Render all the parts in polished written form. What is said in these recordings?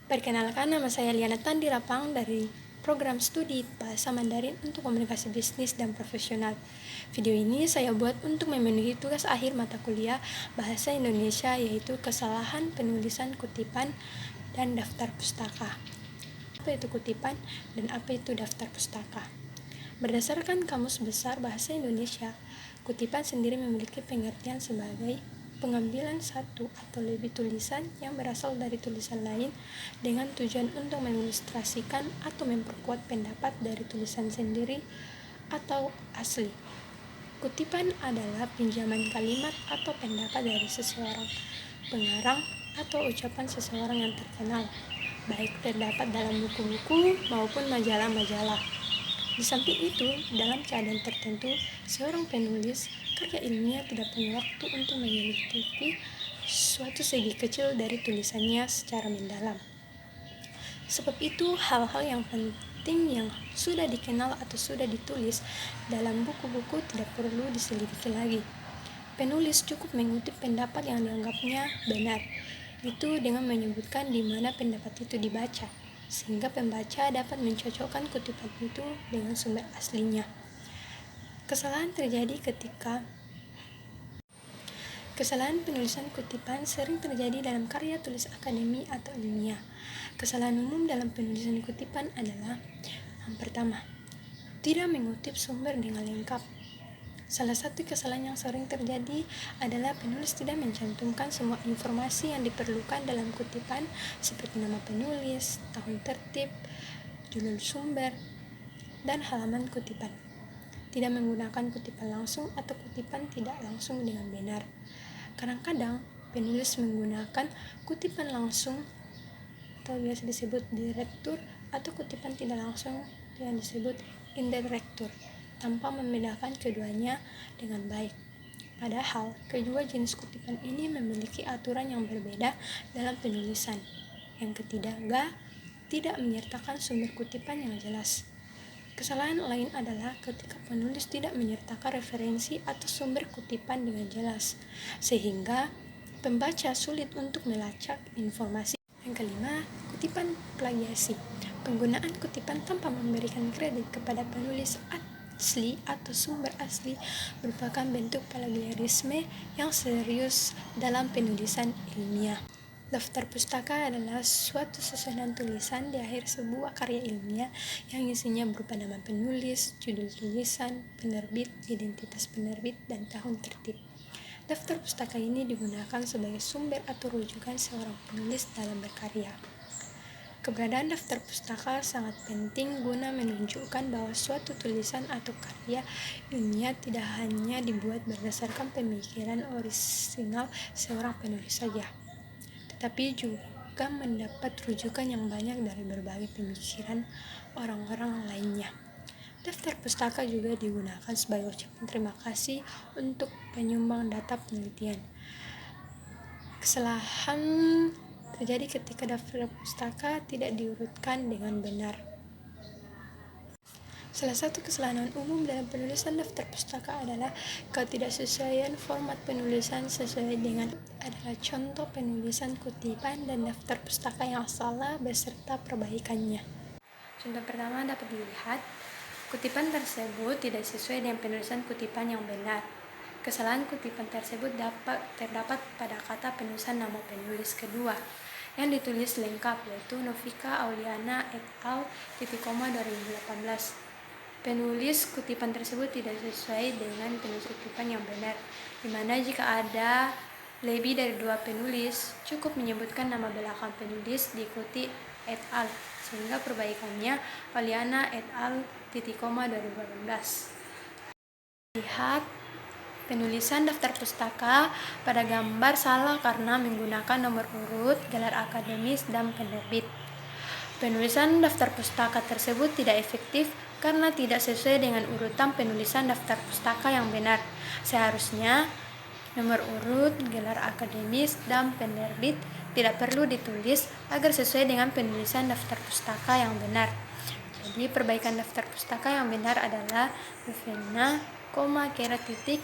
Perkenalkan, nama saya Liana Tandi Rapang dari program studi Bahasa Mandarin untuk Komunikasi Bisnis dan Profesional. Video ini saya buat untuk memenuhi tugas akhir mata kuliah Bahasa Indonesia, yaitu kesalahan penulisan kutipan dan daftar pustaka. Apa itu kutipan dan apa itu daftar pustaka? Berdasarkan Kamus Besar Bahasa Indonesia, kutipan sendiri memiliki pengertian sebagai pengambilan satu atau lebih tulisan yang berasal dari tulisan lain dengan tujuan untuk mengilustrasikan atau memperkuat pendapat dari tulisan sendiri atau asli. Kutipan adalah pinjaman kalimat atau pendapat dari seseorang, pengarang atau ucapan seseorang yang terkenal, baik terdapat dalam buku-buku maupun majalah-majalah. Di samping itu, dalam keadaan tertentu, seorang penulis karya ilmiah tidak punya waktu untuk menyelidiki suatu segi kecil dari tulisannya secara mendalam. Sebab itu, hal-hal yang penting yang sudah dikenal atau sudah ditulis dalam buku-buku tidak perlu diselidiki lagi. Penulis cukup mengutip pendapat yang dianggapnya benar, itu dengan menyebutkan di mana pendapat itu dibaca, sehingga pembaca dapat mencocokkan kutipan itu dengan sumber aslinya. Kesalahan penulisan kutipan sering terjadi dalam karya tulis akademi atau ilmiah. Kesalahan umum dalam penulisan kutipan adalah: yang pertama, tidak mengutip sumber dengan lengkap. Salah satu kesalahan yang sering terjadi adalah penulis tidak mencantumkan semua informasi yang diperlukan dalam kutipan, seperti nama penulis, tahun tertib, judul sumber, dan halaman kutipan. Tidak menggunakan kutipan langsung atau kutipan tidak langsung dengan benar. Kadang-kadang penulis menggunakan kutipan langsung atau biasa disebut direktur, atau kutipan tidak langsung yang disebut indirektur, tanpa membedakan keduanya dengan baik. Padahal, kedua jenis kutipan ini memiliki aturan yang berbeda dalam penulisan. Yang ketiga, tidak menyertakan sumber kutipan yang jelas. Kesalahan lain adalah ketika penulis tidak menyertakan referensi atau sumber kutipan dengan jelas, sehingga pembaca sulit untuk melacak informasi. Yang kelima, kutipan plagiasi. Penggunaan kutipan tanpa memberikan kredit kepada penulis asli atau sumber asli merupakan bentuk plagiarisme yang serius dalam penulisan ilmiah. Daftar pustaka adalah suatu susunan tulisan di akhir sebuah karya ilmiah yang isinya berupa nama penulis, judul tulisan, penerbit, identitas penerbit, dan tahun tertib. Daftar pustaka ini digunakan sebagai sumber atau rujukan seorang penulis dalam berkarya. Keberadaan daftar pustaka sangat penting guna menunjukkan bahwa suatu tulisan atau karya ilmiah tidak hanya dibuat berdasarkan pemikiran orisinal seorang penulis saja, tetapi juga mendapat rujukan yang banyak dari berbagai pemikiran orang-orang lainnya. Daftar pustaka juga digunakan sebagai ucapan terima kasih untuk penyumbang data penelitian. Kesalahan terjadi ketika daftar pustaka tidak diurutkan dengan benar. Salah satu kesalahan umum dalam penulisan daftar pustaka adalah ketidaksesuaian format penulisan sesuai dengan adalah contoh penulisan kutipan dan daftar pustaka yang salah beserta perbaikannya. Contoh pertama dapat dilihat, kutipan tersebut tidak sesuai dengan penulisan kutipan yang benar. Kesalahan kutipan tersebut terdapat pada kata penulisan nama penulis kedua yang ditulis lengkap, yaitu Novika Auliana et al. 2018. Penulis kutipan tersebut tidak sesuai dengan penulis kutipan yang benar, di mana jika ada lebih dari 2 penulis, cukup menyebutkan nama belakang penulis diikuti et al. Sehingga perbaikannya Auliana et al. 2018. Lihat penulisan daftar pustaka pada gambar salah karena menggunakan nomor urut, gelar akademis, dan penerbit. Penulisan daftar pustaka tersebut tidak efektif karena tidak sesuai dengan urutan penulisan daftar pustaka yang benar. Seharusnya nomor urut, gelar akademis, dan penerbit tidak perlu ditulis agar sesuai dengan penulisan daftar pustaka yang benar. Jadi perbaikan daftar pustaka yang benar adalah Luvena, 2012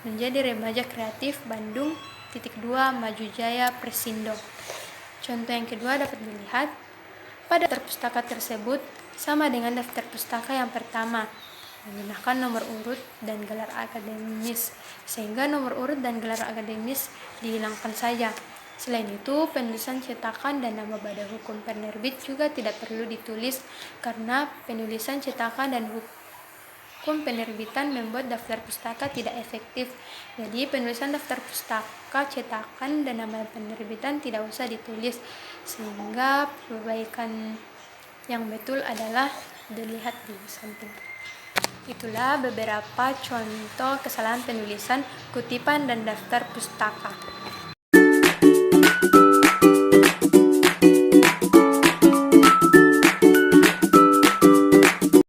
menjadi remaja kreatif Bandung, 2 Maju Jaya Presindo. Contoh yang kedua dapat dilihat pada daftar pustaka tersebut sama dengan daftar pustaka yang pertama, menggunakan nomor urut dan gelar akademis, sehingga nomor urut dan gelar akademis dihilangkan saja. Selain itu, penulisan cetakan dan nama badan hukum penerbit juga tidak perlu ditulis karena penulisan cetakan dan hukum penerbitan membuat daftar pustaka tidak efektif. Jadi, penulisan daftar pustaka, cetakan, dan nama penerbitan tidak usah ditulis, sehingga perbaikan yang betul adalah dilihat di samping. Itulah beberapa contoh kesalahan penulisan kutipan dan daftar pustaka.